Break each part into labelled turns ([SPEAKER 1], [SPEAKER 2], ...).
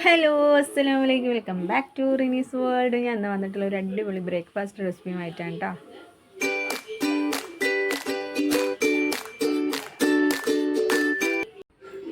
[SPEAKER 1] Hello അസ്സലാമലൈക്കും, welcome back to Rinee's world. ഞാൻ ഇന്ന് വന്നിട്ടുള്ള ഒരു അടിപൊളി ബ്രേക്ക്ഫാസ്റ്റ് റെസിപ്പിയുമായിട്ടാണ് കേട്ടോ.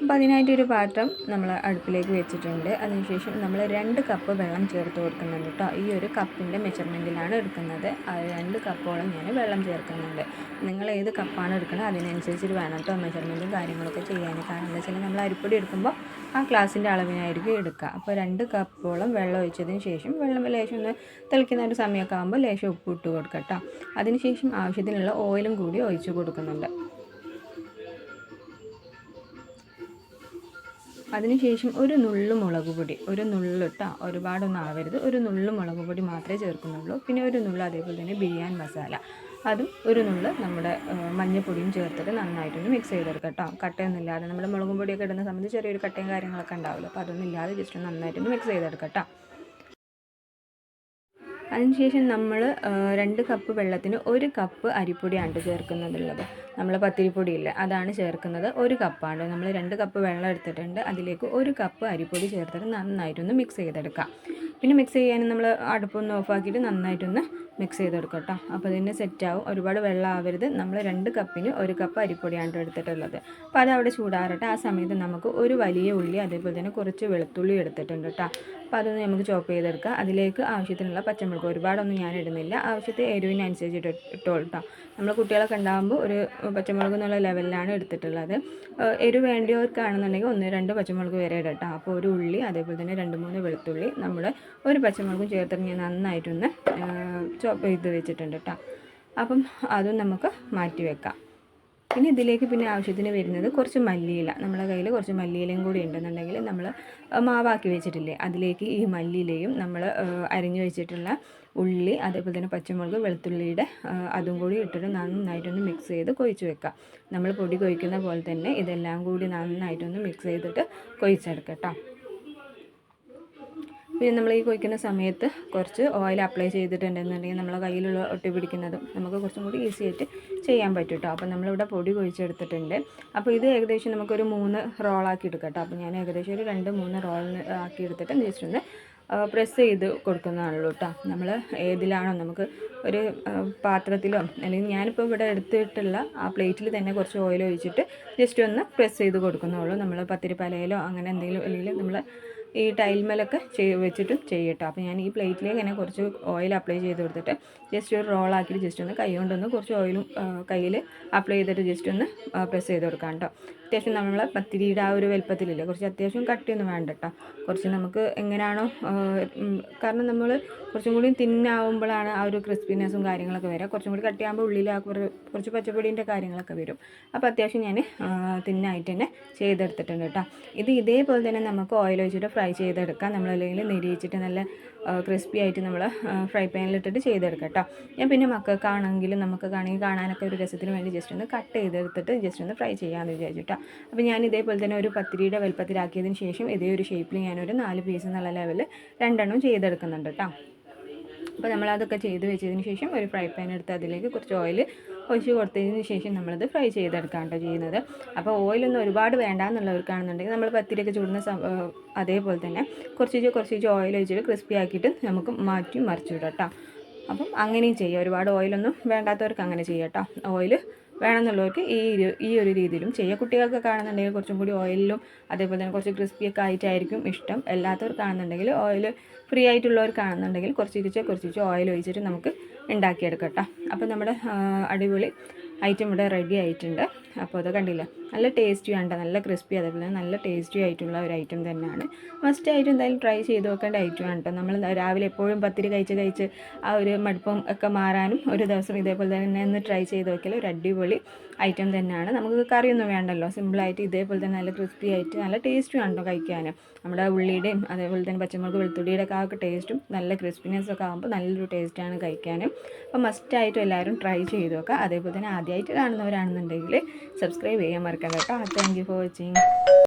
[SPEAKER 1] അപ്പോൾ അതിനായിട്ടൊരു പാത്രം നമ്മൾ അടുപ്പിലേക്ക് വെച്ചിട്ടുണ്ട്. അതിനുശേഷം നമ്മൾ 2 കപ്പ് വെള്ളം ചേർത്ത് കൊടുക്കുന്നുണ്ട് കേട്ടോ. ഈ ഒരു കപ്പിൻ്റെ മെഷർമെൻറ്റിലാണ് എടുക്കുന്നത്. 2 കപ്പോളം ഞാൻ വെള്ളം ചേർക്കുന്നുണ്ട്. നിങ്ങൾ ഏത് കപ്പാണ് എടുക്കുന്നത് അതിനനുസരിച്ചിട്ട് വേണം കേട്ടോ മെഷർമെൻറ്റും കാര്യങ്ങളൊക്കെ ചെയ്യാൻ. കാരണം എന്താ വെച്ചാൽ നമ്മൾ അരിപ്പൊടി എടുക്കുമ്പോൾ ആ ഗ്ലാസിൻ്റെ അളവിനായിരിക്കും എടുക്കുക. അപ്പോൾ 2 കപ്പോളം വെള്ളം ഒഴിച്ചതിന് ശേഷം വെള്ളം ലേശം ഒന്ന് തിളയ്ക്കുന്ന ഒരു സമയമൊക്കെ ആകുമ്പോൾ ലേശം ഉപ്പ് ഇട്ട് കൊടുക്കുക കേട്ടോ. അതിനുശേഷം ആവശ്യത്തിനുള്ള ഓയിലും കൂടി ഒഴിച്ച് കൊടുക്കുന്നുണ്ട്. അതിനുശേഷം ഒരു നുള്ളു മുളക് പൊടി, ഒരു നുള്ളിട്ടാ, ഒരുപാടൊന്നും ആവരുത്, ഒരു നുള്ളു മുളക് പൊടി മാത്രമേ ചേർക്കുന്നുള്ളൂ. പിന്നെ ഒരു നുള്ളു അതേപോലെ തന്നെ ബിരിയാണി മസാല, അതും ഒരു നുള്ളു നമ്മുടെ മഞ്ഞൾപ്പൊടിയും ചേർത്തിട്ട് നന്നായിട്ടൊന്ന് മിക്സ് ചെയ്തെടുക്കാം കേട്ടോ. കട്ടയൊന്നും ഇല്ലാതെ, നമ്മുടെ മുളകും പൊടിയൊക്കെ ഇടുന്ന സമയത്ത് ചെറിയൊരു കട്ടയും കാര്യങ്ങളൊക്കെ ഉണ്ടാവുമല്ലോ, അപ്പോൾ അതൊന്നും ഇല്ലാതെ ജസ്റ്റ് നന്നായിട്ടൊന്ന് മിക്സ് ചെയ്തെടുക്കാം കേട്ടോ. അതിനുശേഷം നമ്മൾ 2 കപ്പ് വെള്ളത്തിന് 1 കപ്പ് അരിപ്പൊടിയാണ് ചേർക്കുന്നതുള്ളത്. നമ്മൾ പത്തിരിപ്പൊടിയില്ല, അതാണ് ചേർക്കുന്നത്. 1 കപ്പാണ്. നമ്മൾ 2 കപ്പ് വെള്ളം എടുത്തിട്ടുണ്ട്, അതിലേക്ക് 1 കപ്പ് അരിപ്പൊടി ചേർത്തിട്ട് നന്നായിട്ടൊന്ന് മിക്സ് ചെയ്തെടുക്കാം. പിന്നെ മിക്സ് ചെയ്യാനും നമ്മൾ അടുപ്പൊന്ന് ഓഫാക്കിയിട്ട് നന്നായിട്ടൊന്ന് മിക്സ് ചെയ്തെടുക്കാം കേട്ടോ. അപ്പോൾ ഇതിന് സെറ്റാവും. ഒരുപാട് വെള്ളം ആവരുത്. നമ്മൾ 2 കപ്പിന് 1 കപ്പ് അരിപ്പൊടിയാണ് എടുത്തിട്ടുള്ളത്. അപ്പോൾ അതവിടെ ചൂടാറട്ടെ. ആ സമയത്ത് നമുക്ക് ഒരു വലിയ ഉള്ളി അതേപോലെ തന്നെ കുറച്ച് വെളുത്തുള്ളി എടുത്തിട്ടുണ്ട് കേട്ടോ. അപ്പോൾ അതൊന്ന് നമുക്ക് ചോപ്പ് ചെയ്തെടുക്കാം. അതിലേക്ക് ആവശ്യത്തിനുള്ള പച്ചമുളക്, ഒരുപാടൊന്നും ഞാൻ ഇടുന്നില്ല, ആവശ്യത്തിന് എരിവിനനുസരിച്ചിട്ട് ഇട്ടോളൂ കേട്ടോ. നമ്മൾ കുട്ടികളൊക്കെ ഉണ്ടാകുമ്പോൾ ഒരു പച്ചമുളക് എന്നുള്ള ലെവലിലാണ് എടുത്തിട്ടുള്ളത്. എരിവ് വേണ്ടിയവർക്കാണെന്നുണ്ടെങ്കിൽ 1-2 പച്ചമുളക് വരെ ഇടട്ടോ. അപ്പോൾ ഒരു ഉള്ളി അതേപോലെ തന്നെ 2-3 വെളുത്തുള്ളി, നമ്മൾ ഒരു പച്ചമുളകും ചേർത്തിട്ട് ഞാൻ നന്നായിട്ടൊന്ന് ചോപ്പ് ചെയ്ത് വെച്ചിട്ടുണ്ട് കേട്ടോ. അപ്പം അതും നമുക്ക് മാറ്റി വെക്കാം. പിന്നെ ഇതിലേക്ക് പിന്നെ ആവശ്യത്തിന് വരുന്നത് കുറച്ച് മല്ലിയില. നമ്മുടെ കയ്യിൽ കുറച്ച് മല്ലിയിലയും കൂടി ഉണ്ടെന്നുണ്ടെങ്കിൽ നമ്മൾ മാവാക്കി വെച്ചിട്ടില്ലേ, അതിലേക്ക് ഈ മല്ലിയിലയും നമ്മൾ അരിഞ്ഞു വെച്ചിട്ടുള്ള ഉള്ളി അതേപോലെ തന്നെ പച്ചമുളക് വെളുത്തുള്ളിയുടെ അതും കൂടി ഇട്ടിട്ട് നന്നായിട്ടൊന്ന് മിക്സ് ചെയ്ത് കൊഴിച്ച് വെക്കാം. നമ്മൾ പൊടി കൊഴിക്കുന്ന പോലെ തന്നെ ഇതെല്ലാം കൂടി നന്നായിട്ടൊന്ന് മിക്സ് ചെയ്തിട്ട് കൊഴിച്ചെടുക്കാം കേട്ടോ. പിന്നെ നമ്മൾ ഈ കൊയ്ക്കുന്ന സമയത്ത് കുറച്ച് ഓയിൽ അപ്ലൈ ചെയ്തിട്ടുണ്ടെന്നുണ്ടെങ്കിൽ നമ്മളെ കയ്യിലുള്ള ഒട്ടി പിടിക്കുന്നതും നമുക്ക് കുറച്ചും കൂടി ഈസി ആയിട്ട് ചെയ്യാൻ പറ്റും കേട്ടോ. അപ്പോൾ നമ്മളിവിടെ പൊടി കൊഴിച്ചെടുത്തിട്ടുണ്ട്. അപ്പോൾ ഇത് ഏകദേശം നമുക്കൊരു 3 റോളാക്കി എടുക്കാം കേട്ടോ. അപ്പോൾ ഞാൻ ഏകദേശം ഒരു 2-3 റോൾ ആക്കി എടുത്തിട്ട് ജസ്റ്റ് ഒന്ന് പ്രസ് ചെയ്ത് കൊടുക്കുന്നതാണല്ലോ കേട്ടോ. നമ്മൾ ഏതിലാണോ നമുക്ക് ഒരു പാത്രത്തിലോ അല്ലെങ്കിൽ ഞാനിപ്പോൾ ഇവിടെ എടുത്തിട്ടുള്ള ആ പ്ലേറ്റിൽ തന്നെ കുറച്ച് ഓയിൽ ഒഴിച്ചിട്ട് ജസ്റ്റ് ഒന്ന് പ്രസ് ചെയ്ത് കൊടുക്കുന്നുള്ളൂ. നമ്മൾ പത്തിരിപ്പലയിലോ അങ്ങനെ എന്തെങ്കിലും അല്ലെങ്കിൽ നമ്മൾ ഈ ടൈൽമേലൊക്കെ വെച്ചിട്ടും ചെയ്യട്ടോ. അപ്പോൾ ഞാൻ ഈ പ്ലേറ്റിലേക്ക് തന്നെ കുറച്ച് ഓയിൽ അപ്ലൈ ചെയ്ത് കൊടുത്തിട്ട് ജസ്റ്റ് ഒരു റോളാക്കിയിട്ട് ജസ്റ്റ് ഒന്ന് കൈ കൊണ്ടൊന്ന് കുറച്ച് ഓയിലും കയ്യിൽ അപ്ലൈ ചെയ്തിട്ട് ജസ്റ്റ് ഒന്ന് പ്രസ് ചെയ്ത് കൊടുക്കാം കേട്ടോ. അത്യാവശ്യം നമ്മൾ പത്തിരിയുടെ ആ ഒരു വലുപ്പത്തിലില്ല, കുറച്ച് അത്യാവശ്യം കട്ടിയൊന്നും വേണ്ട കേട്ടോ. കുറച്ച് നമുക്ക് എങ്ങനെയാണോ, കാരണം നമ്മൾ കുറച്ചും കൂടി തിന്നാവുമ്പോഴാണ് ആ ഒരു ക്രിസ്പിനെസ്സും കാര്യങ്ങളൊക്കെ വരിക. കുറച്ചും കൂടി കട്ടിയാകുമ്പോൾ ഉള്ളിൽ ആ കുറച്ച് പച്ചപ്പൊടിൻ്റെ കാര്യങ്ങളൊക്കെ വരും. അപ്പോൾ അത്യാവശ്യം ഞാൻ തിന്നായിട്ട് തന്നെ ചെയ്തെടുത്തിട്ടുണ്ട് കേട്ടോ. ഇതേപോലെ തന്നെ നമുക്ക് ഓയിൽ ഒഴിച്ചിട്ട് ഫ്രൈ ചെയ്തെടുക്കാം. നമ്മളല്ലെങ്കിൽ നെരിയിച്ചിട്ട് നല്ല ക്രിസ്പി ആയിട്ട് നമ്മൾ ഫ്രൈ പാനിലിട്ടിട്ട് ചെയ്തെടുക്കാം കേട്ടോ. ഞാൻ പിന്നെ മക്കൾക്കാണെങ്കിലും നമുക്കാണെങ്കിൽ കാണാനൊക്കെ ഒരു രസത്തിന് വേണ്ടി ജസ്റ്റ് ഒന്ന് കട്ട് ചെയ്തെടുത്തിട്ട് ജസ്റ്റ് ഒന്ന് ഫ്രൈ ചെയ്യാമെന്ന് വിചാരിച്ചിട്ടോ. അപ്പോൾ ഞാൻ ഇതേപോലെ തന്നെ ഒരു പത്തിരിയുടെ വലുപ്പത്തിലാക്കിയതിന് ശേഷം ഇതേ ഒരു ഷേപ്പിൽ ഞാനൊരു 4 പീസ് എന്നുള്ള ലെവലിൽ 2 ചെയ്തെടുക്കുന്നുണ്ട് കേട്ടോ. അപ്പോൾ നമ്മളതൊക്കെ ചെയ്ത് വെച്ചതിന് ശേഷം ഒരു ഫ്രൈ പാൻ എടുത്ത് അതിലേക്ക് കുറച്ച് ഓയിൽ ഒഴിച്ച് കൊടുത്തതിന് ശേഷം നമ്മളത് ഫ്രൈ ചെയ്തെടുക്കാൻ കേട്ടോ ചെയ്യുന്നത്. അപ്പോൾ ഓയിലൊന്നും ഒരുപാട് വേണ്ടാന്നുള്ളവർക്കാണെന്നുണ്ടെങ്കിൽ നമ്മൾ പത്തിരിയൊക്കെ ചൂടുന്ന അതേപോലെ തന്നെ കുറച്ച് ഓയിൽ ഒഴിച്ചിട്ട് ക്രിസ്പി ആക്കിയിട്ട് നമുക്ക് മാറ്റി മറിച്ചിടാം കേട്ടോ. അപ്പം അങ്ങനെയും ചെയ്യാം. ഒരുപാട് ഓയിലൊന്നും വേണ്ടാത്തവർക്ക് അങ്ങനെ ചെയ്യാം കേട്ടോ. ഓയിൽ വേണമെന്നുള്ളവർക്ക് ഈ ഒരു രീതിയിലും ചെയ്യുക. കുട്ടികൾക്കൊക്കെ ആണെന്നുണ്ടെങ്കിൽ കുറച്ചും കൂടി ഓയിലും അതേപോലെ തന്നെ കുറച്ച് ക്രിസ്പിയൊക്കെ ആയിട്ടായിരിക്കും ഇഷ്ടം. എല്ലാത്തവർക്കാണെന്നുണ്ടെങ്കിൽ ഓയിൽ ഫ്രീ ആയിട്ടുള്ളവർക്കാണെന്നുണ്ടെങ്കിൽ കുറച്ച് ഓയിൽ ഒഴിച്ചിട്ട് നമുക്ക് ഉണ്ടാക്കിയെടുക്കാം കേട്ടോ. അപ്പോൾ നമ്മുടെ അടിപൊളി ഐറ്റം ഇവിടെ റെഡി ആയിട്ടുണ്ട്. അപ്പോൾ അത് കണ്ടില്ല, നല്ല ടേസ്റ്റിയാണ്, നല്ല ക്രിസ്പി അതേപോലെ നല്ല ടേസ്റ്റി ആയിട്ടുള്ള ഒരു ഐറ്റം തന്നെയാണ്. മസ്റ്റായിട്ട് എന്തായാലും ട്രൈ ചെയ്ത് നോക്കേണ്ട ഐറ്റമാണ് കേട്ടോ. നമ്മൾ രാവിലെ എപ്പോഴും പത്തിരി കഴിച്ച് ആ ഒരു മടുപ്പും ഒക്കെ മാറാനും ഒരു ദിവസം ഇതേപോലെ തന്നെ ഒന്ന് ട്രൈ ചെയ്ത് നോക്കിയാൽ ഒരു അടിപൊളി ഐറ്റം തന്നെയാണ്. നമുക്ക് കറിയൊന്നും വേണ്ടല്ലോ, സിമ്പിളായിട്ട് ഇതേപോലെ തന്നെ നല്ല ക്രിസ്പി ആയിട്ട് നല്ല ടേസ്റ്റുമാണ് കേട്ടോ കഴിക്കാൻ. നമ്മുടെ ഉള്ളിയുടെയും അതേപോലെ തന്നെ പച്ചമുളക് വെളുത്തുള്ളിയുടെ ഒക്കെ ആ ടേസ്റ്റും നല്ല ക്രിസ്പിനെസ്സൊക്കെ ആകുമ്പോൾ നല്ലൊരു ടേസ്റ്റാണ് കഴിക്കാനും. അപ്പോൾ മസ്റ്റായിട്ടും എല്ലാവരും ട്രൈ ചെയ്ത് നോക്കുക. അതേപോലെ തന്നെ ആദ്യമായിട്ട് കാണുന്നവരാണെന്നുണ്ടെങ്കിൽ സബ്സ്ക്രൈബ് ചെയ്യാൻ മറക്കണ്ട കേട്ടോ. Thank you for watching.